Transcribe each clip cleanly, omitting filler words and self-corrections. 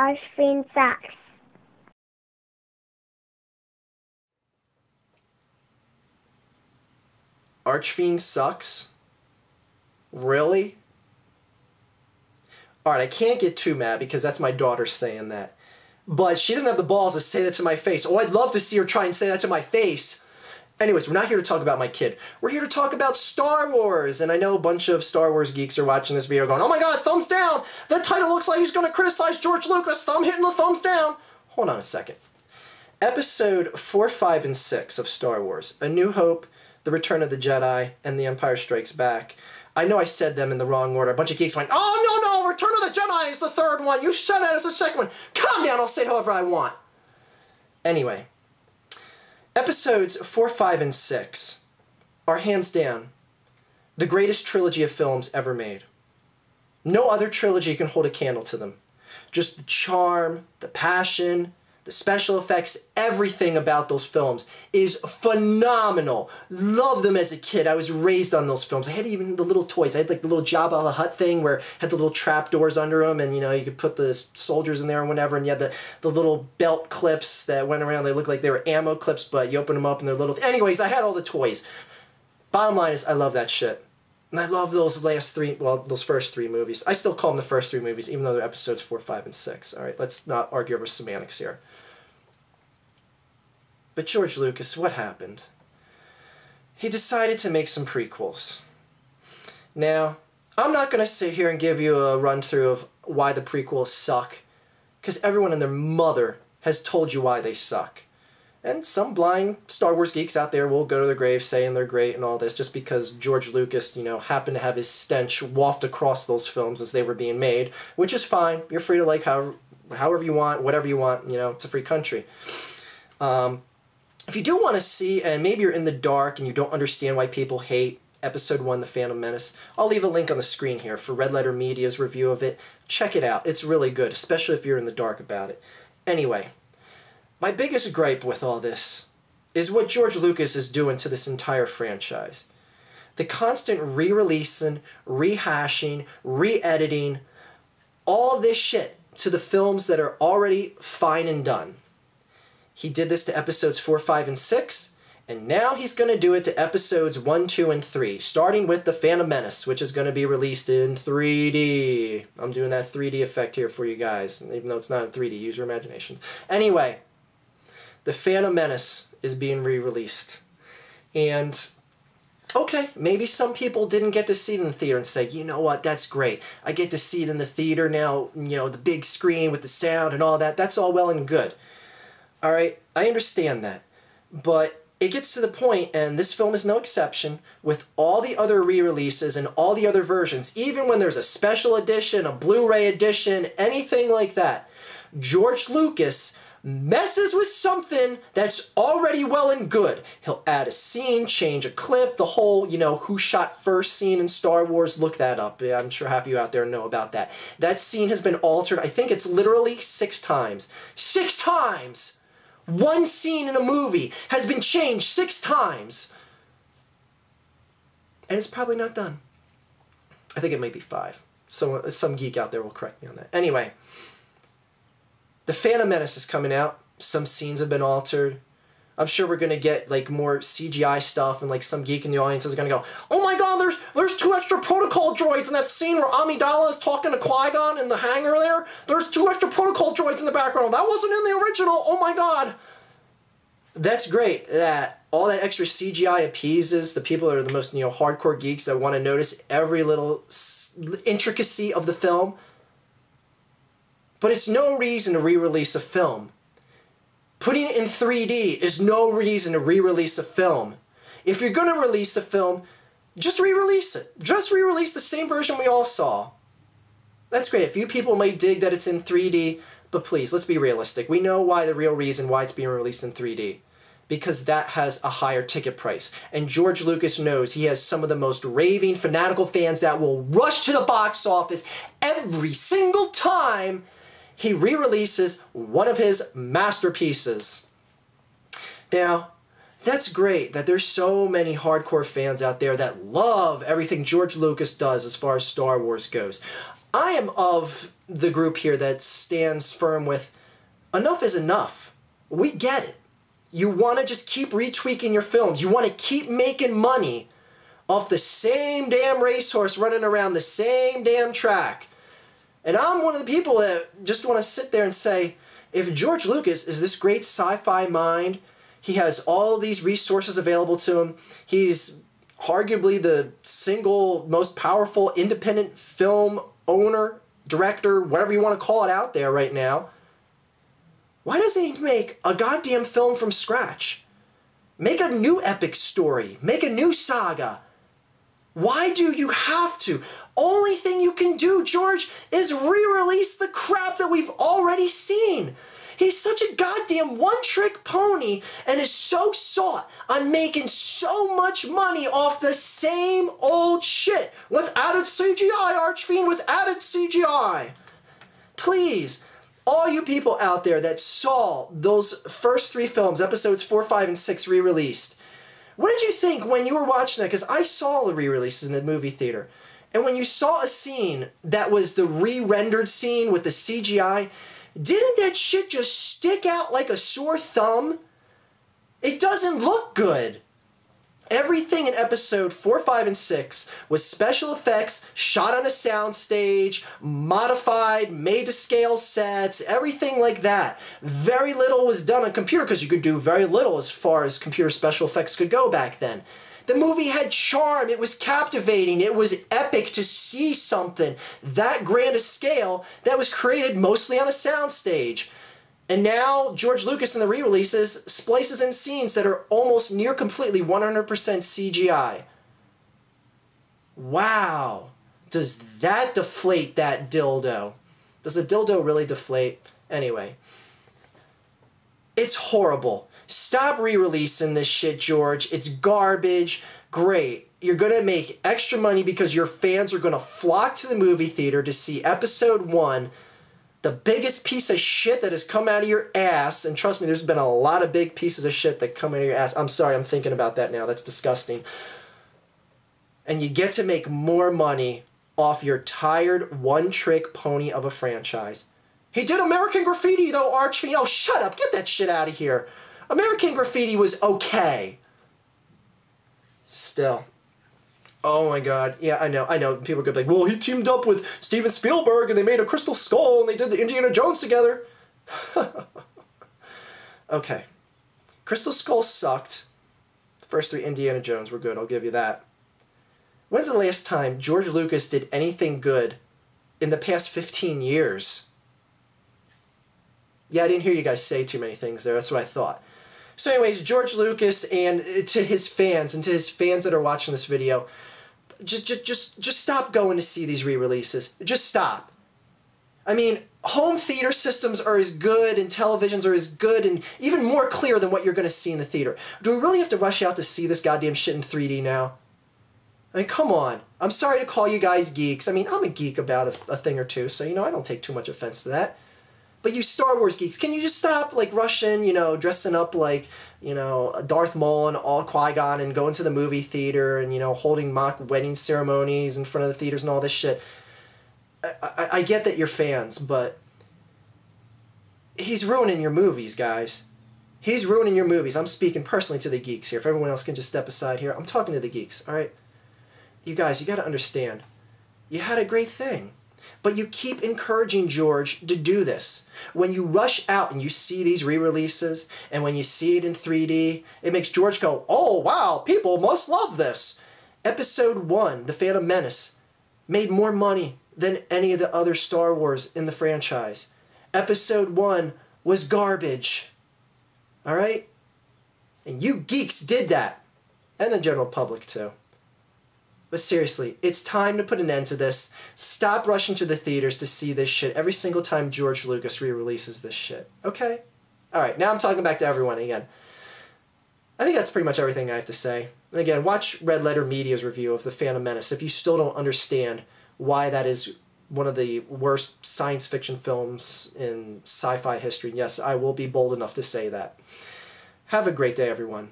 Archfiend Sucks. Archfiend Sucks? Really? Alright, I can't get too mad because that's my daughter saying that. But she doesn't have the balls to say that to my face. Oh, I'd love to see her try and say that to my face. Anyways, we're not here to talk about my kid. We're here to talk about Star Wars. And I know a bunch of Star Wars geeks are watching this video going, oh my god, thumbs down! That title looks like he's going to criticize George Lucas. I'm hitting the thumbs down. Hold on a second. Episode 4, 5, and 6 of Star Wars. A New Hope, The Return of the Jedi, and The Empire Strikes Back. I know I said them in the wrong order. A bunch of geeks went, oh, no, Return of the Jedi is the third one. You said that as the second one. Calm down, I'll say it however I want. Anyway, episodes 4, 5, and 6 are hands down the greatest trilogy of films ever made. No other trilogy can hold a candle to them. Just the charm, the passion, the special effects, everything about those films is phenomenal. Loved them as a kid. I was raised on those films. I had even the little toys. I had like the little Jabba the Hutt thing where it had the little trap doors under them, and you know, you could put the soldiers in there and whatever, and you had the little belt clips that went around. They looked like they were ammo clips, but you open them up and they're little... Anyways, I had all the toys. Bottom line is, I love that shit. And I love those last three, well, those first three movies. I still call them the first three movies, even though they're episodes 4, 5, and 6. All right, let's not argue over semantics here. But George Lucas, what happened? He decided to make some prequels. Now, I'm not going to sit here and give you a run-through of why the prequels suck, because everyone and their mother has told you why they suck. And some blind Star Wars geeks out there will go to their grave saying they're great and all this just because George Lucas, you know, happened to have his stench waft across those films as they were being made, which is fine. You're free to like however you want, whatever you want, you know, it's a free country. If you do want to see, and maybe you're in the dark and you don't understand why people hate Episode 1, The Phantom Menace, I'll leave a link on the screen here for Red Letter Media's review of it. Check it out. It's really good, especially if you're in the dark about it. Anyway, my biggest gripe with all this is what George Lucas is doing to this entire franchise. The constant re-releasing, rehashing, re-editing, all this shit to the films that are already fine and done. He did this to episodes 4, 5, and 6, and now he's going to do it to episodes 1, 2, and 3, starting with The Phantom Menace, which is going to be released in 3D. I'm doing that 3D effect here for you guys, even though it's not in 3D. Use your imagination. Anyway, The Phantom Menace is being re-released. And, okay, maybe some people didn't get to see it in the theater and say, you know what, that's great. I get to see it in the theater now, you know, the big screen with the sound and all that. That's all well and good. All right, I understand that, but it gets to the point, and this film is no exception, with all the other re-releases and all the other versions, even when there's a special edition, a Blu-ray edition, anything like that, George Lucas messes with something that's already well and good. He'll add a scene, change a clip, the whole, you know, who shot first scene in Star Wars, look that up. I'm sure half of you out there know about that. That scene has been altered, I think it's literally 6 times. 6 times! One scene in a movie has been changed 6 times. And it's probably not done. I think it may be 5. So some geek out there will correct me on that. Anyway, The Phantom Menace is coming out. Some scenes have been altered. I'm sure we're going to get like more CGI stuff, and like some geek in the audience is going to go, oh my god, there's 2 extra protocol droids in that scene where Amidala is talking to Qui-Gon in the hangar there. There's 2 extra protocol droids in the background. That wasn't in the original. Oh my god. That's great that all that extra CGI appeases the people that are the most, you know, hardcore geeks that want to notice every little intricacy of the film. But it's no reason to re-release a film. Putting it in 3D is no reason to re-release a film. If you're going to release a film, just re-release it. Just re-release the same version we all saw. That's great. A few people might dig that it's in 3D, but please, let's be realistic. We know why the real reason why it's being released in 3D. Because that has a higher ticket price. And George Lucas knows he has some of the most raving, fanatical fans that will rush to the box office every single time he re-releases one of his masterpieces. Now, That's great that there's so many hardcore fans out there that love everything George Lucas does as far as Star Wars goes. I am of the group here that stands firm with enough is enough. We get it. You want to just keep retweaking your films. You want to keep making money off the same damn racehorse running around the same damn track. And I'm one of the people that just want to sit there and say, if George Lucas is this great sci-fi mind, he has all these resources available to him, he's arguably the single most powerful independent film owner, director, whatever you want to call it out there right now, why doesn't he make a goddamn film from scratch? Make a new epic story. Make a new saga. Why do you have to? Only thing you can do, George, is re-release the crap that we've already seen. He's such a goddamn one-trick pony and is so sought on making so much money off the same old shit with added CGI, Archfiend, with added CGI. Please, all you people out there that saw those first 3 films, episodes 4, 5, and 6 re-released, what did you think when you were watching that? Because I saw the re-releases in the movie theater. And when you saw a scene that was the re-rendered scene with the CGI, didn't that shit just stick out like a sore thumb? It doesn't look good. Everything in episode 4, 5, and 6 was special effects, shot on a soundstage, modified, made to scale sets, everything like that. Very little was done on computer because you could do very little as far as computer special effects could go back then. The movie had charm, it was captivating, it was epic to see something that grand a scale that was created mostly on a soundstage. And now, George Lucas in the re-releases splices in scenes that are almost near completely 100% CGI. Wow. Does that deflate that dildo? Does the dildo really deflate? Anyway. It's horrible. Stop re-releasing this shit, George. It's garbage. Great. You're going to make extra money because your fans are going to flock to the movie theater to see episode 1, the biggest piece of shit that has come out of your ass, and trust me, there's been a lot of big pieces of shit that come out of your ass. I'm sorry, I'm thinking about that now. That's disgusting. And you get to make more money off your tired one-trick pony of a franchise. He did American Graffiti, though, Archfiend. Oh, shut up. Get that shit out of here. American Graffiti was okay. Still. Oh my god. Yeah, I know. People are going to be like, well, he teamed up with Steven Spielberg and they made a Crystal Skull and they did the Indiana Jones together. Okay. Crystal Skull sucked. The first 3 Indiana Jones were good, I'll give you that. When's the last time George Lucas did anything good in the past 15 years? Yeah, I didn't hear you guys say too many things there. That's what I thought. So anyways, George Lucas, and to his fans, that are watching this video, just stop going to see these re-releases. Just stop. I mean, home theater systems are as good, and televisions are as good, and even more clear than what you're going to see in the theater. Do we really have to rush out to see this goddamn shit in 3D now? I mean, come on. I'm sorry to call you guys geeks. I mean, I'm a geek about a thing or two, so, I don't take too much offense to that. But you Star Wars geeks, can you just stop, rushing, dressing up like, Darth Maul and all Qui-Gon and going to the movie theater and, holding mock wedding ceremonies in front of the theaters and all this shit. I get that you're fans, but he's ruining your movies, guys. He's ruining your movies. I'm speaking personally to the geeks here. If everyone else can just step aside here, I'm talking to the geeks, all right? You guys, you got to understand. You had a great thing. But you keep encouraging George to do this. When you rush out and you see these re-releases, and when you see it in 3D, it makes George go, oh, wow, people must love this. Episode 1, The Phantom Menace, made more money than any of the other Star Wars in the franchise. Episode 1 was garbage. All right? And you geeks did that. And the general public, too. But seriously, it's time to put an end to this. Stop rushing to the theaters to see this shit every single time George Lucas re-releases this shit. Okay? Alright, now I'm talking back to everyone again. I think that's pretty much everything I have to say. And again, watch Red Letter Media's review of The Phantom Menace if you still don't understand why that is one of the worst science fiction films in sci-fi history. Yes, I will be bold enough to say that. Have a great day, everyone.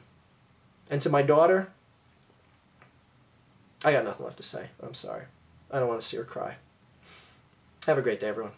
And to my daughter, I got nothing left to say. I'm sorry. I don't want to see her cry. Have a great day, everyone.